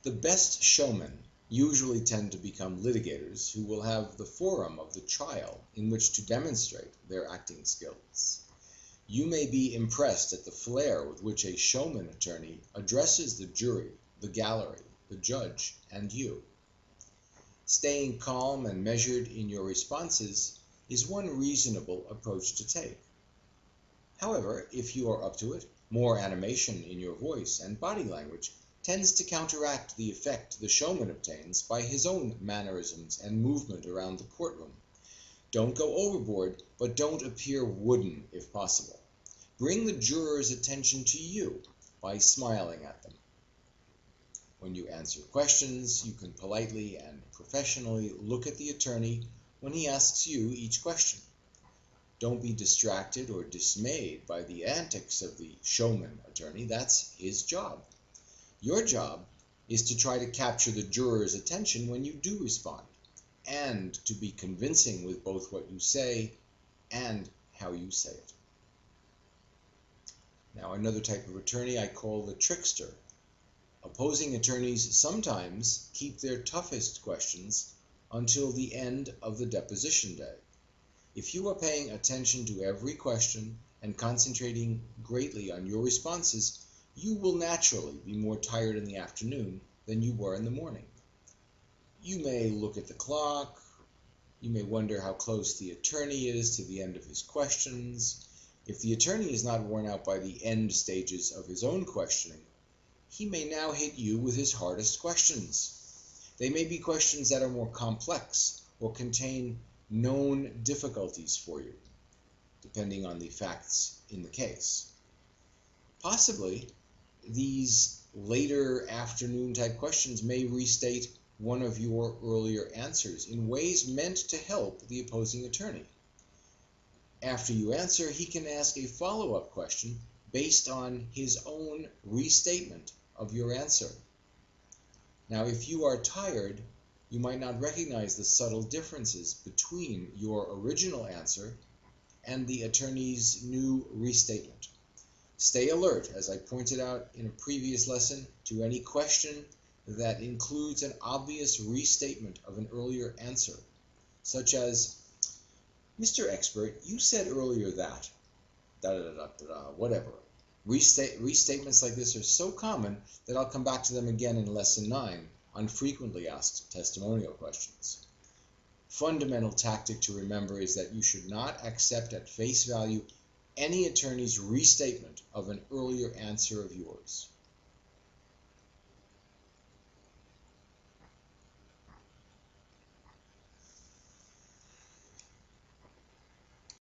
The best showmen usually tend to become litigators who will have the forum of the trial in which to demonstrate their acting skills. You may be impressed at the flair with which a showman attorney addresses the jury, the gallery, the judge, and you. Staying calm and measured in your responses is one reasonable approach to take. However, if you are up to it, more animation in your voice and body language tends to counteract the effect the showman obtains by his own mannerisms and movement around the courtroom. Don't go overboard, but don't appear wooden if possible. Bring the jurors' attention to you by smiling at them. When you answer questions, you can politely and professionally look at the attorney when he asks you each question. Don't be distracted or dismayed by the antics of the showman attorney. That's his job. Your job is to try to capture the jurors' attention when you do respond, and to be convincing with both what you say and how you say it. Now, another type of attorney I call the trickster. Opposing attorneys sometimes keep their toughest questions until the end of the deposition day. If you are paying attention to every question and concentrating greatly on your responses, you will naturally be more tired in the afternoon than you were in the morning. You may look at the clock. You may wonder how close the attorney is to the end of his questions. If the attorney is not worn out by the end stages of his own questioning, he may now hit you with his hardest questions. They may be questions that are more complex or contain known difficulties for you, depending on the facts in the case. Possibly, these later afternoon type questions may restate one of your earlier answers in ways meant to help the opposing attorney. After you answer, he can ask a follow-up question based on his own restatement of your answer. Now, if you are tired, you might not recognize the subtle differences between your original answer and the attorney's new restatement. Stay alert, as I pointed out in a previous lesson, to any question that includes an obvious restatement of an earlier answer, such as, "Mr. Expert, you said earlier that, whatever." Restatements like this are so common that I'll come back to them again in Lesson 9 on frequently asked testimonial questions. Fundamental tactic to remember is that you should not accept at face value any attorney's restatement of an earlier answer of yours.